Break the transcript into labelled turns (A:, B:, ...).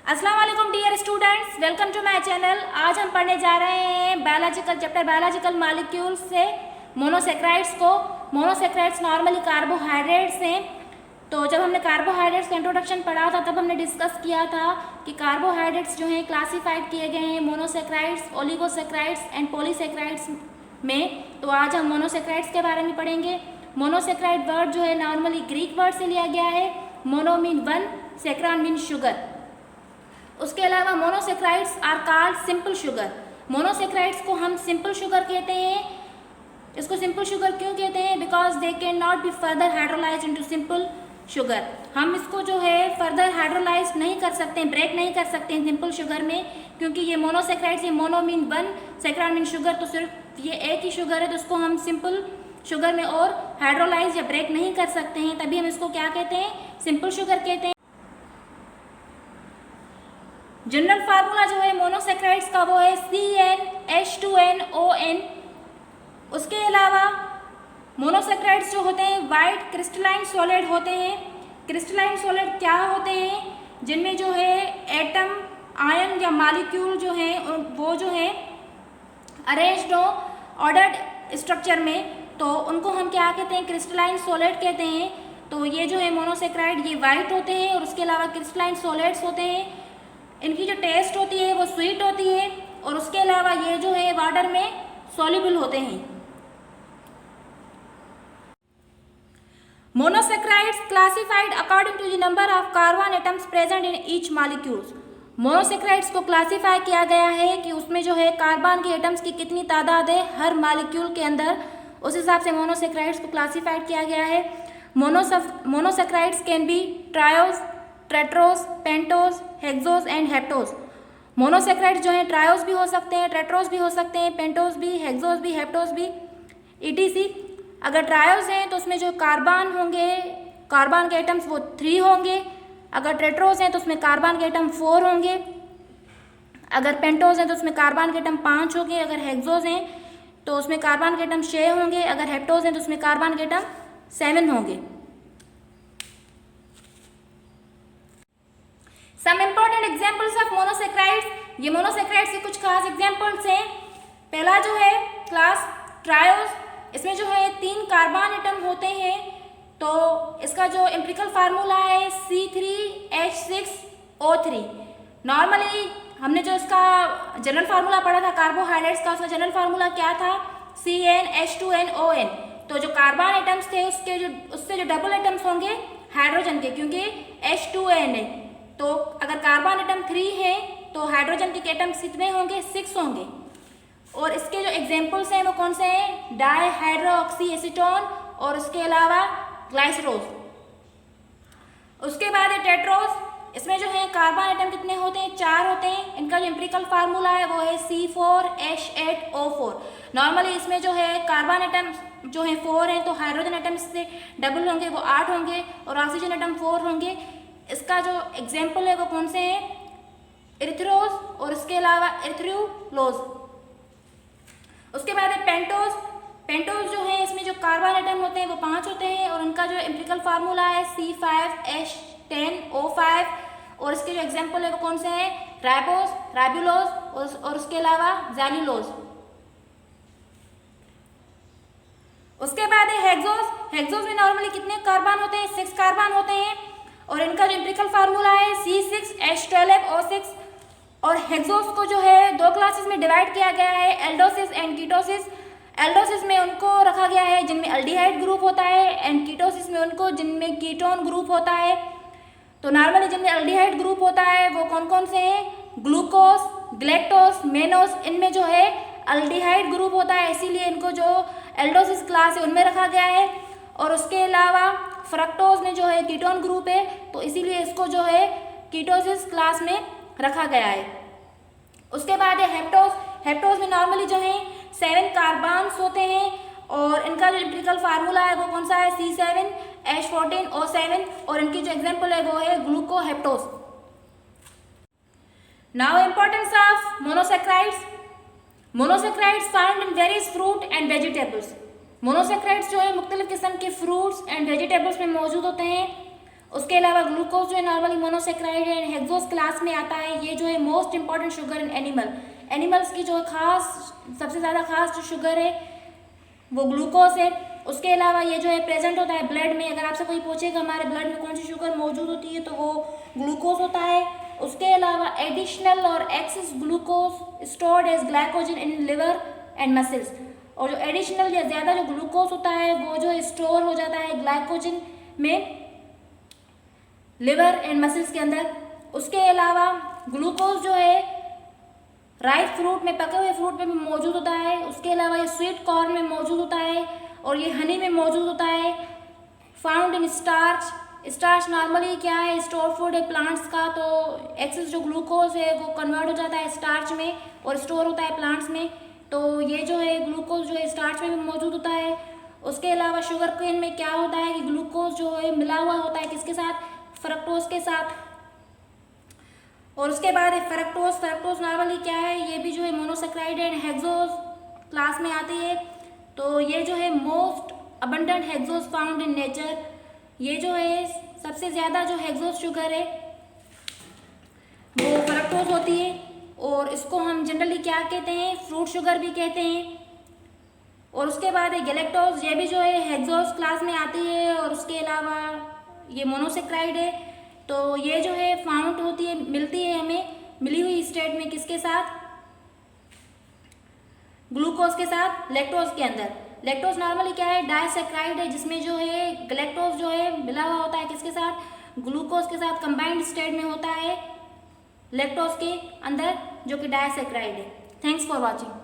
A: अस्सलाम वालेकुम dear students, welcome to my channel. आज हम पढ़ने जा रहे हैं बायोलॉजिकल चैप्टर बायोलॉजिकल मॉलिक्यूल्स से मोनोसेक्राइड्स को। मोनोसेक्राइड्स नॉर्मली कार्बोहाइड्रेट्स हैं। तो जब हमने कार्बोहाइड्रेट्स का इंट्रोडक्शन पढ़ा था तब हमने डिस्कस किया था कि कार्बोहाइड्रेट्स जो हैं क्लासीफाइड किए गए हैं मोनोसेक्राइड्स, ओलिगोसेक्राइड्स एंड पॉलीसेक्राइड्स में। तो आज हम मोनोसेक्राइड्स के बारे में पढ़ेंगे। मोनोसेक्राइड वर्ड जो है नॉर्मली ग्रीक वर्ड से लिया गया है। Mono mean one, saccharon mean sugar. उसके अलावा monosaccharides are called simple sugar. Monosaccharides को हम सिंपल शुगर कहते हैं। इसको सिंपल शुगर क्यों कहते हैं? Because they can not be further hydrolysed into simple sugar. हम इसको जो है फर्दर हाइड्रोलाइज नहीं कर सकते, ब्रेक नहीं कर सकते हैं सिंपल शुगर में, क्योंकि ये मोनोसेक्राइड्स, ये mono mean one, saccharon mean sugar, तो सिर्फ ये एक ही शुगर है, तो इसको हम सिंपल शुगर में और हाइड्रोलाइज या ब्रेक नहीं कर सकते हैं, तभी हम इसको क्या कहते हैं? सिंपल शुगर कहते हैं। जनरल फार्मूला जो है मोनोसेक्राइड्स का वो है CnH2nOn। उसके अलावा मोनोसेक्राइड्स जो होते हैं वाइट क्रिस्टलाइन सॉलिड होते हैं। क्रिस्टलाइन सॉलिड क्या होते हैं? जिनमें जो है एटम, आयन या मॉलिक्यूल जो है वो जो है अरेंज्ड हो ऑर्डर्ड स्ट्रक्चर में, तो उनको हम क्या कहते हैं? क्रिस्टलाइन सॉलिड कहते हैं। तो ये जो है मोनोसेक्राइड ये वाइट होते हैं और उसके अलावा क्रिस्टलाइन सॉलिड्स होते हैं। इनकी जो टेस्ट होती है वो स्वीट होती है और उसके अलावा ये जो है वाटर में सॉल्युबल होते हैं। Monosaccharides classified according to the number of carbon atoms present in each molecules. Monosaccharides को क्लासिफाई किया गया है कि उसमें जो है कार्बन के एटम्स की कितनी तादाद है हर मॉलिक्यूल के अंदर, उस हिसाब से मोनोसेक्राइड्स को क्लासिफाइड किया गया है। Monosaccharides can be triose, tetrose, pentose, hexose and heptose. Monosaccharides जो हैं ट्रायोस भी हो सकते हैं, टेट्रोस भी हो सकते हैं, पेंटोस भी, हेक्सोस भी, हेप्टोस भी, ETC। अगर ट्रायोस हैं तो उसमें जो कार्बन होंगे, कार्बन के एटम्स वो 3 होंगे। अगर टेट्रोस हैं तो उसमें कार्बन के एटम 4 होंगे। अगर पेंटोस हैं तो उसमें कार्बन के एटम 5 होंगे। अगर हेक्सोस हैं तो उसमें कार्बन के एटम 6 होंगे। अगर हेप्टोस हैं तो उसमें कार्बन के एटम 7 होंगे। Some important examples of monosaccharides. ये मोनोसेक्राइड्स के कुछ खास एग्जाम्पल्स हैं। पहला जो है क्लास ट्रायोस, इसमें जो है 3 कार्बन एटम होते हैं। तो इसका जो एम्पिरिकल फार्मूला है C3H6O3। नॉर्मली हमने जो इसका जनरल फार्मूला पढ़ा था कार्बोहाइड्रेट्स का, उसका जनरल फार्मूला क्या था? CnH2nOn। तो जो कार्बन एटम्स थे उससे जो डबल एटम्स होंगे हाइड्रोजन के, क्योंकि H2n है, तो अगर कार्बन एटम 3 है तो हाइड्रोजन के एटम्स कितने होंगे? 6 होंगे। और इसके जो एग्जाम्पल्स हैं वो कौन से हैं? डाईहाइड्रोक्सी एसीटोन और उसके अलावा ग्लाइसरोज। उसके बाद है टेट्रोस, इसमें जो है कार्बन एटम कितने होते हैं? 4 होते हैं। इनका जो एम्पिरिकल फार्मूला है वो है C4H8O4। नॉर्मली इसमें जो है कार्बन एटम जो है 4 हैं, तो हाइड्रोजन एटम से डबल होंगे, वो 8 होंगे, और ऑक्सीजन एटम 4 होंगे। इसका जो एग्जाम्पल है वो कौन से हैं? एरिथ्रोज और इसके अलावा एरिथ्रोलोज। उसके बाद है पेंटोस। पेंटोस जो है इसमें जो कार्बन एटम होते हैं वो 5 होते हैं और उनका जो एम्पिरिकल फार्मूला है C5H10O5। और इसके जो एग्जाम्पल है वो कौन से हैं? राइबोस, राइबुलोज और उसके अलावा ज़ैल्यूलोज। उसके बाद है हेक्सोस। हेक्सोस में नॉर्मली कितने कार्बन होते हैं? 6 कार्बन होते हैं और इनका जो एम्पिरिकल फार्मूला है C6H12O6। और हेक्सोस को जो है 2 क्लासेस में डिवाइड किया गया है, एल्डोसिस एंड कीटोसिस। एल्डोसिस में उनको रखा गया है जिनमें अल्डिहाइड ग्रुप होता है, एंड कीटोसिस में उनको जिनमें कीटोन ग्रुप होता है। तो नॉर्मली जिनमें अल्डिहाइड ग्रुप होता है वो कौन कौन से हैं? ग्लूकोस, ग्लेक्टोस, मेनोस, इनमें जो है अल्डिहाइड ग्रुप होता है, इसीलिए इनको जो एल्डोसिस क्लास है उनमें रखा गया है। और उसके अलावा फ्रक्टोज में जो है कीटोन ग्रुप है, तो इसीलिए इसको जो है कीटोसिस क्लास में रखा गया है। उसके बाद है हेप्टोस। हेप्टोस में नॉर्मली जो है 7 कार्बन्स होते हैं और इनका जो एम्पिरिकल फार्मूला है वो कौन सा है? C7H14O7। और इनकी जो एग्जाम्पल है वो है glucoheptose. Now importance of monosaccharides. Monosaccharides found in various fruit and vegetables. Monosaccharides जो है मुख्तलिफ किस्म के फ्रूट्स एंड वेजिटेबल्स में मौजूद होते हैं। उसके अलावा ग्लूकोज जो है normally monosaccharide and hexose class में आता है। ये जो है most important sugar in animals की जो खास सबसे ज़्यादा खास जो शुगर है वो ग्लूकोज है। उसके अलावा ये जो है प्रेजेंट होता है ब्लड में। अगर आपसे कोई पूछेगा हमारे ब्लड में कौन सी शुगर मौजूद होती है तो वो ग्लूकोज होता है। उसके अलावा एडिशनल और excess glucose stored as glycogen in liver and muscles, और जो एडिशनल या ज़्यादा जो ग्लूकोज होता है वो जो स्टोर हो जाता है ग्लाइकोजन में लिवर एंड मसल्स के अंदर। उसके अलावा ग्लूकोज जो है राइप फ्रूट में, पके हुए फ्रूट में भी मौजूद होता है। उसके अलावा ये स्वीट कॉर्न में मौजूद होता है और ये हनी में मौजूद होता है। फाउंड इन स्टार्च नॉर्मली क्या है, स्टोर फूड है प्लांट्स का, तो एक्सेस जो ग्लूकोज है वो कन्वर्ट हो जाता है स्टार्च में और स्टोर होता है प्लांट्स में। तो ये जो है ग्लूकोज जो है स्टार्च में भी मौजूद होता है। उसके अलावा शुगर केन में क्या होता है कि ग्लूकोज जो है मिला हुआ होता है किसके साथ, फ्रक्टोज के साथ। और उसके बाद है फ्रक्टोज नॉर्मली क्या है, ये भी जो है मोनोसेक्राइड एंड हेक्सोज क्लास में आती है। तो ये जो है most abundant hexose found in nature. ये जो है सबसे ज़्यादा जो हेक्सोज शुगर है वो फ्रक्टोज होती है और इसको हम जनरली क्या कहते हैं, फ्रूट शुगर भी कहते हैं। और उसके बाद है गैलेक्टोज, ये भी जो है हेक्सोज क्लास में आती है और उसके अलावा ये मोनोसेक्राइड है। तो ये जो है फाउंड होती है, मिलती है हमें मिली हुई स्टेट में किसके साथ, ग्लूकोज के साथ लैक्टोज के अंदर। लैक्टोज नॉर्मली क्या है, डाइसेक्राइड है जिसमें जो है गैलेक्टोज जो है मिला हुआ होता है किसके साथ, ग्लूकोज के साथ कंबाइंड स्टेट में होता है लैक्टोज के अंदर जो कि डाइसेक्राइड है। Thanks for watching.